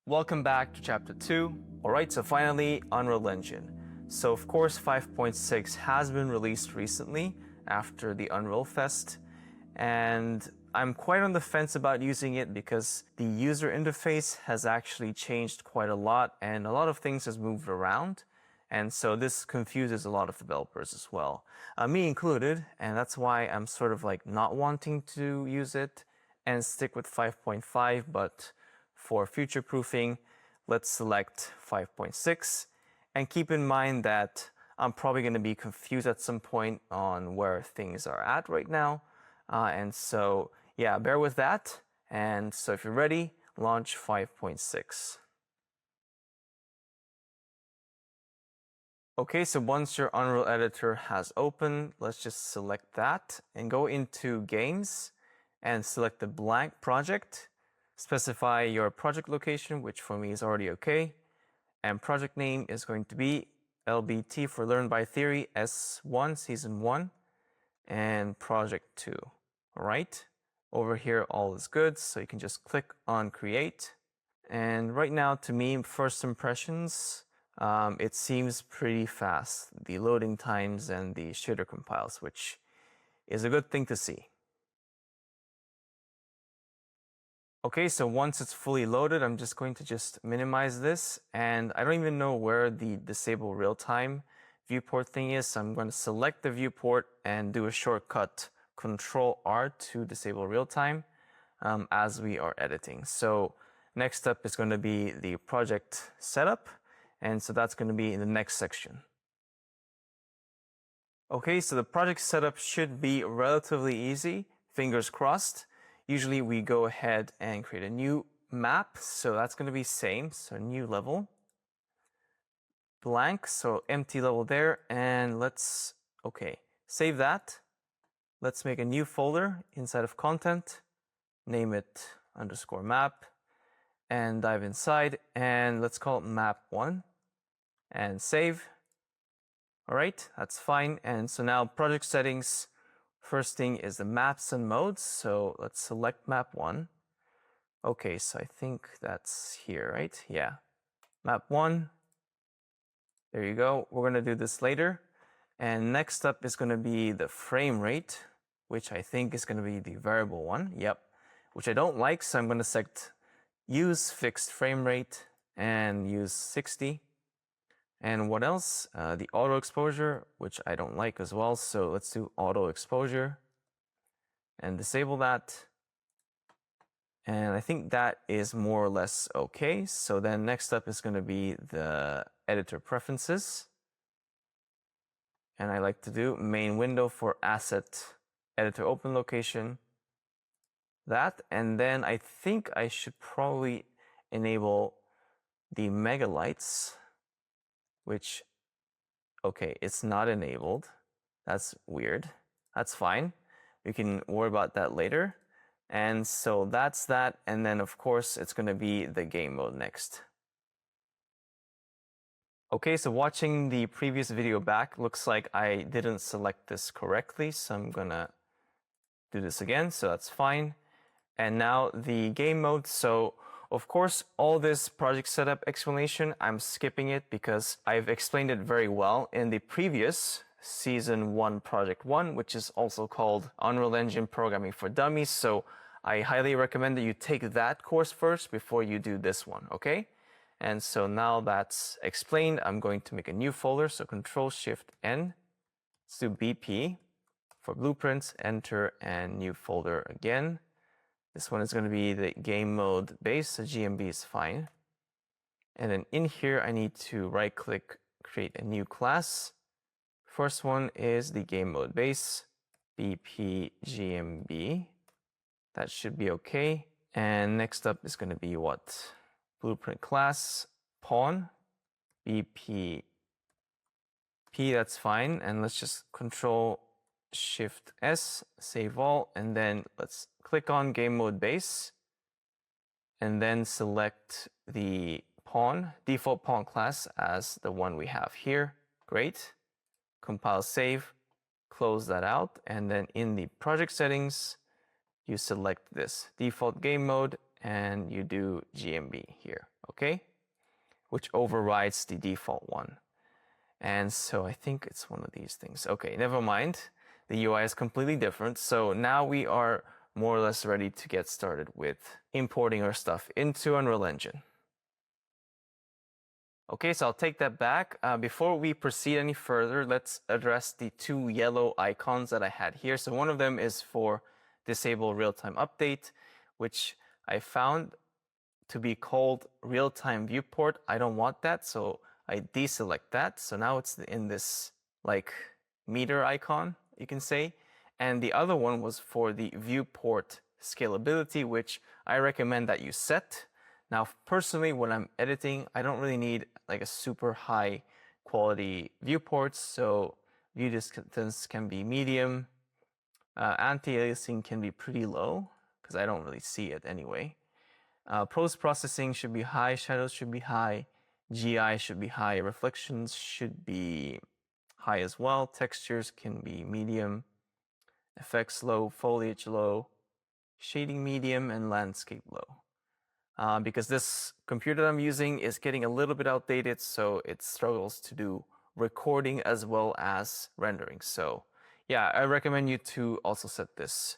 Welcome back to chapter 2. Alright, so finally, Unreal Engine. So of course 5.6 has been released recently after the Unreal Fest, and I'm quite on the fence about using it because the user interface has actually changed quite a lot and a lot of things has moved around, and so this confuses a lot of developers as well, me included, and that's why I'm sort of like not wanting to use it and stick with 5.5, but for future proofing, let's select 5.6 and keep in mind that I'm probably going to be confused at some point on where things are at right now. And so, yeah, bear with that. And so if you're ready, launch 5.6. Okay, so once your Unreal Editor has opened, let's just select that and go into Games and select the blank project. Specify your project location, which for me is already okay. And project name is going to be LBT for Learn by Theory S1 Season 1 and Project 2. All right, over here all is good, so you can just click on Create. And right now, to me, first impressions, it seems pretty fast, the loading times and the shader compiles, which is a good thing to see. Okay, so once it's fully loaded, I'm just going to minimize this, and I don't even know where the disable real-time viewport thing is, so I'm going to select the viewport and do a shortcut Control-R to disable real-time as we are editing. So next up is going to be the project setup, and so that's going to be in the next section. Okay, so the project setup should be relatively easy, fingers crossed. Usually we go ahead and create a new map, so that's going to be same, so new level, blank, so empty level there, and let's, okay, save that. Let's make a new folder inside of content, name it _map, and dive inside, and let's call it map1, and save. All right, that's fine, and so now project settings. First thing is the maps and modes, so let's select map 1. Okay, so I think that's here, right? Yeah, map 1. There you go. We're going to do this later. And next up is going to be the frame rate, which I think is going to be the variable one. Yep, which I don't like, so I'm going to select use fixed frame rate and use 60. And what else? The auto exposure, which I don't like as well. So let's do auto exposure and disable that. And I think that is more or less okay. So then next up is going to be the editor preferences. And I like to do main window for asset editor open location. That. And then I think I should probably enable the megalights, which, okay, it's not enabled. That's weird. That's fine. We can worry about that later. And so that's that. And then of course it's going to be the game mode next. Okay, so watching the previous video back, looks like I didn't select this correctly. So I'm going to do this again. So that's fine. And now the game mode. So of course, all this project setup explanation, I'm skipping it because I've explained it very well in the previous Season 1 Project 1, which is also called Unreal Engine Programming for Dummies. So I highly recommend that you take that course first before you do this one, okay? And so now that's explained, I'm going to make a new folder. So Control-Shift-N, let's do BP for blueprints, enter, and new folder again. This one is going to be the game mode base, so GMB is fine. And then in here, I need to right click, create a new class. First one is the game mode base, BP GMB. That should be okay. And next up is going to be what? Blueprint class, pawn, BP P, that's fine. And let's just Control-Shift-S, save all, and then let's click on game mode base and then select the pawn, default pawn class as the one we have here. Great. Compile, save, close that out, and then in the project settings, you select this default game mode and you do GMB here. okay? Which overrides the default one. And so I think it's one of these things. Okay, never mind. The UI is completely different. So now we are more or less ready to get started with importing our stuff into Unreal Engine. Okay, so I'll take that back. Before we proceed any further, let's address the two yellow icons that I had here. So one of them is for disable real-time update, which I found to be called real-time viewport. I don't want that, so I deselect that. So now it's in this like meter icon, you can say. And the other one was for the viewport scalability, which I recommend that you set. Now, personally, when I'm editing, I don't really need like a super high quality viewport. So view distance can be medium. Anti-aliasing can be pretty low because I don't really see it anyway. Post-processing should be high, shadows should be high, GI should be high, reflections should be high as well, textures can be medium, effects low, foliage low, shading medium, and landscape low. Because this computer that I'm using is getting a little bit outdated, so it struggles to do recording as well as rendering. So yeah, I recommend you to also set this.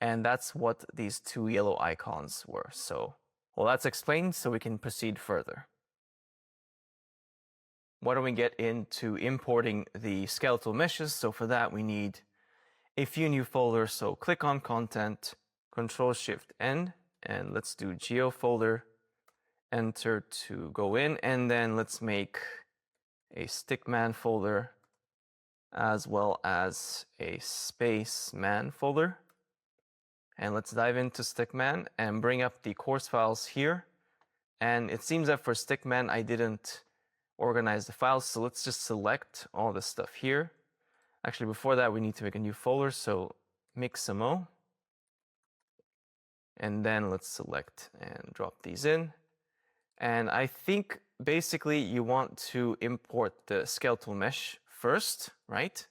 And that's what these two yellow icons were. So well, that's explained, so we can proceed further. Why don't we get into importing the skeletal meshes? So for that, we need a few new folders. So click on Content, Control-Shift-N, and let's do Geo folder, Enter to go in, and then let's make a Stickman folder as well as a Spaceman folder. And let's dive into Stickman and bring up the course files here. And it seems that for Stickman, I didn't organize the files. So let's just select all this stuff here. Actually, before that, we need to make a new folder. So Mixamo. And then let's select and drop these in. And I think basically you want to import the skeletal mesh first, right?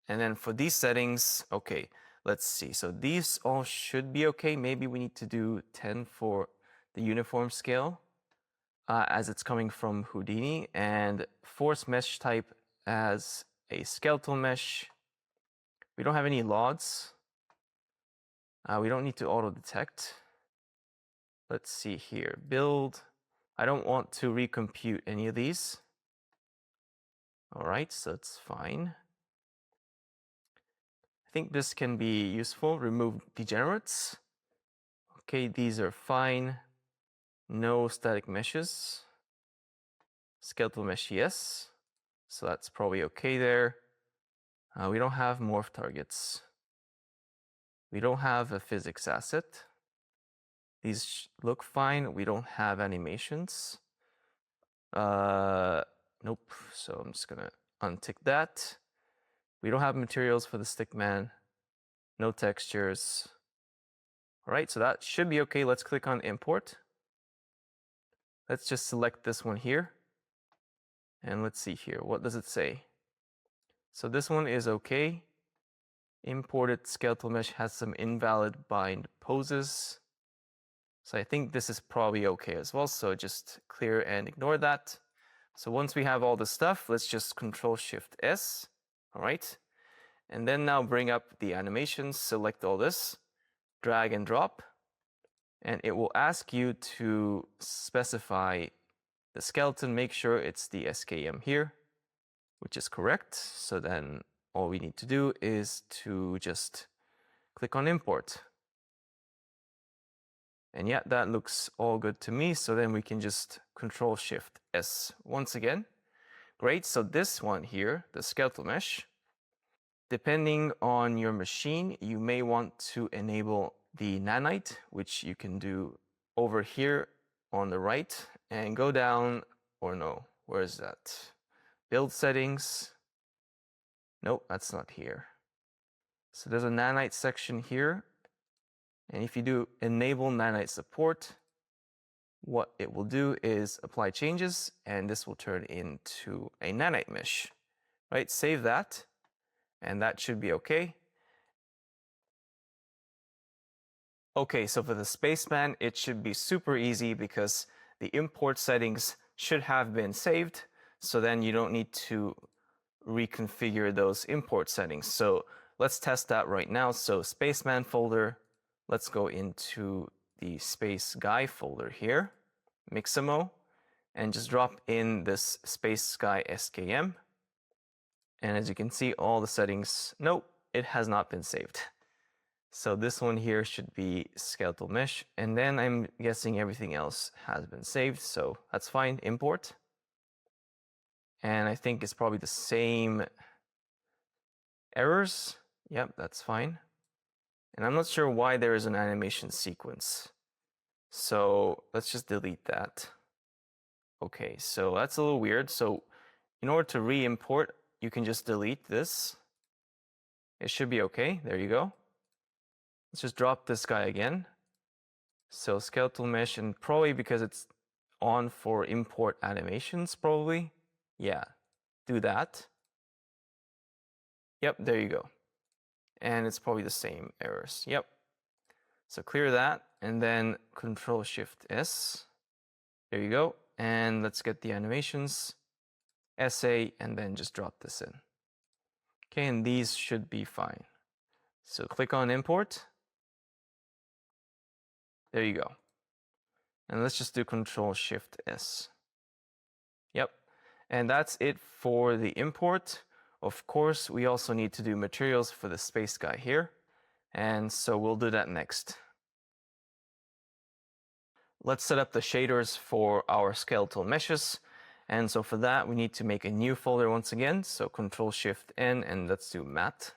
And then for these settings, okay, let's see. So these all should be okay. Maybe we need to do 10 for the uniform scale as it's coming from Houdini, and force mesh type as a skeletal mesh. We don't have any LODs. We don't need to auto detect. Let's see here, build. I don't want to recompute any of these. All right, so it's fine. I think this can be useful. Remove degenerates. Okay, these are fine. No static meshes. Skeletal mesh, yes. So that's probably okay there. We don't have morph targets. We don't have a physics asset. These look fine. We don't have animations. Nope. So I'm just gonna untick that. We don't have materials for the Stickman. No textures. All right, so that should be okay. Let's click on import. Let's just select this one here. And let's see here. What does it say? So this one is okay. Imported skeletal mesh has some invalid bind poses. So I think this is probably okay as well. So just clear and ignore that. So once we have all the stuff, let's just Control-Shift-S. All right. And then now bring up the animations, select all this, drag and drop. And it will ask you to specify the skeleton, make sure it's the SKM here, which is correct. So then all we need to do is to just click on import. And yeah, that looks all good to me. So then we can just Control-Shift-S once again. Great, so this one here, the skeletal mesh, depending on your machine, you may want to enable the nanite, which you can do over here on the right and go down, or no, where is that? Build settings. Nope, that's not here. So there's a nanite section here. And if you do enable nanite support, what it will do is apply changes, and this will turn into a nanite mesh, right? Save that, and that should be okay. Okay, so for the Spaceman, it should be super easy because the import settings should have been saved. So then you don't need to reconfigure those import settings. So let's test that right now. So Spaceman folder, let's go into the Space Guy folder here, Mixamo, and just drop in this Space Guy SKM. And as you can see, all the settings, nope, it has not been saved. So this one here should be Skeletal Mesh, and then I'm guessing everything else has been saved, so that's fine, import. And I think it's probably the same errors. Yep, that's fine. And I'm not sure why there is an animation sequence. So let's just delete that. Okay, so that's a little weird. So in order to re-import, you can just delete this. It should be okay. There you go. Let's just drop this guy again. So skeletal mesh, and probably because it's on for import animations, probably. Yeah, do that. Yep, there you go. And it's probably the same errors. Yep. So clear that, and then Control-Shift-S. There you go. And let's get the animations. SA, and then just drop this in. Okay, and these should be fine. So click on import. There you go. And let's just do Control-Shift-S. Yep. And that's it for the import. Of course, we also need to do materials for the space guy here. And so we'll do that next. Let's set up the shaders for our skeletal meshes. And so for that, we need to make a new folder once again. So Control-Shift-N, and let's do matte.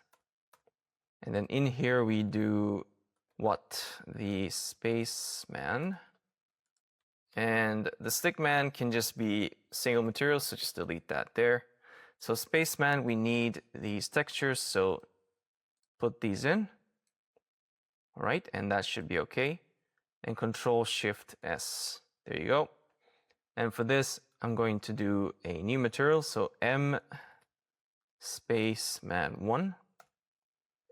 And then in here, we do what? The Spaceman. And the Stickman can just be single material, so just delete that there. So Spaceman, we need these textures, so put these in. All right, and that should be okay. And Control-Shift-S. There you go. And for this, I'm going to do a new material, so M Spaceman 1.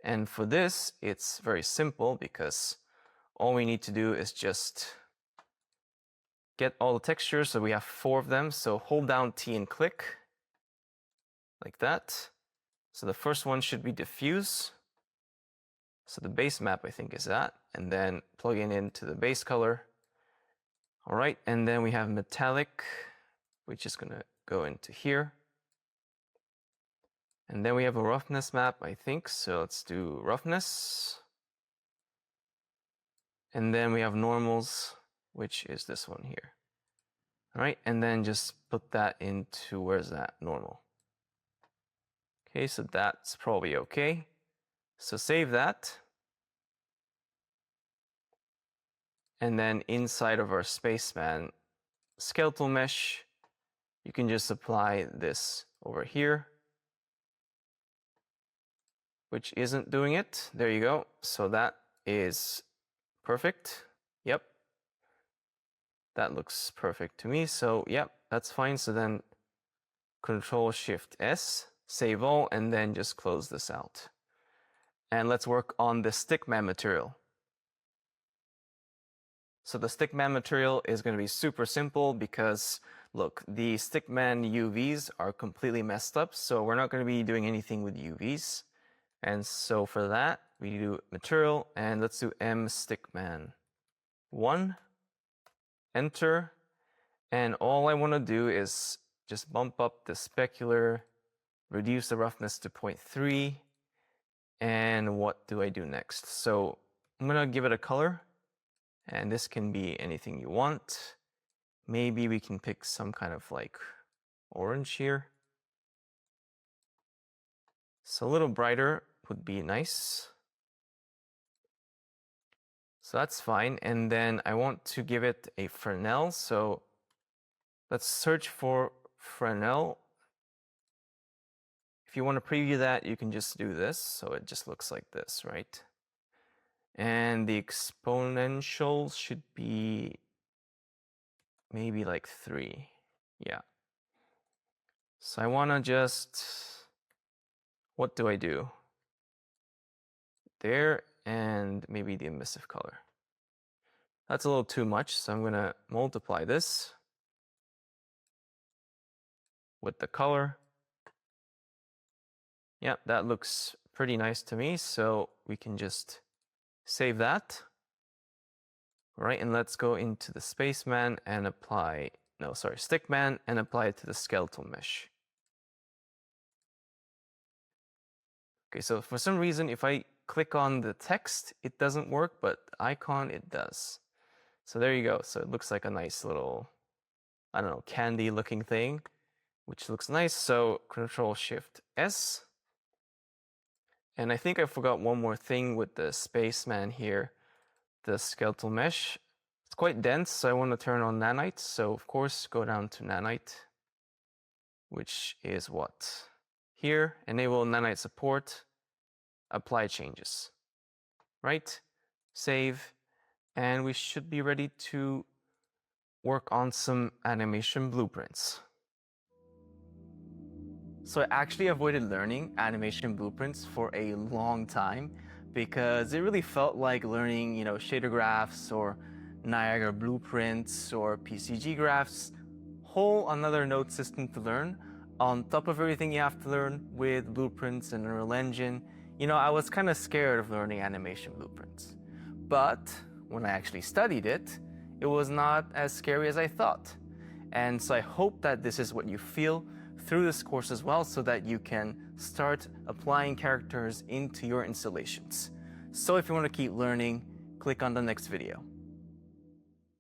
And for this, it's very simple because all we need to do is just get all the textures. So we have 4 of them. So hold down T and click like that. So the first one should be diffuse. So the base map, I think, is that. And then plug it into the base color. All right, and then we have metallic, which is gonna go into here. And then we have a roughness map, I think. So let's do roughness. And then we have normals, which is this one here. All right, and then just put that into, where's that, normal. Okay, so that's probably okay. So save that. And then inside of our Spaceman skeletal mesh, you can just apply this over here, which isn't doing it. There you go. So that is perfect. Yep. That looks perfect to me. So yep, that's fine. So then Control-Shift-S, save all, and then just close this out. And let's work on the Stickman material. So the Stickman material is going to be super simple because, look, the Stickman UVs are completely messed up, so we're not going to be doing anything with UVs. And so for that, we do material, and let's do M Stickman 1, enter, and all I want to do is just bump up the specular, reduce the roughness to 0.3, and what do I do next? So I'm going to give it a color. And this can be anything you want. Maybe we can pick some kind of like orange here. So a little brighter would be nice. So that's fine. And then I want to give it a Fresnel. So let's search for Fresnel. If you want to preview that, you can just do this. So it just looks like this, right? And the exponential should be maybe like 3. Yeah. So I want to just, what do I do? There, and maybe the emissive color. That's a little too much, so I'm gonna multiply this with the color. Yeah, that looks pretty nice to me, so we can just save that. All right, and let's go into the Spaceman and apply, no, sorry, Stickman, and apply it to the skeletal mesh. Okay, so for some reason, if I click on the text, it doesn't work, but the icon, it does. So there you go. So it looks like a nice little, I don't know, candy looking thing, which looks nice. So Control-Shift-S. And I think I forgot one more thing with the Spaceman here, the skeletal mesh. It's quite dense, so I want to turn on nanite. So of course, go down to nanite, which is what? Here, enable nanite support, apply changes, right? Save, and we should be ready to work on some animation blueprints. So I actually avoided learning animation blueprints for a long time because it really felt like learning, shader graphs or Niagara blueprints or PCG graphs, whole another node system to learn on top of everything you have to learn with blueprints and Unreal Engine. I was kind of scared of learning animation blueprints. But when I actually studied it, it was not as scary as I thought. And so I hope that this is what you feel through this course as well, so that you can start applying characters into your installations. So if you want to keep learning, click on the next video.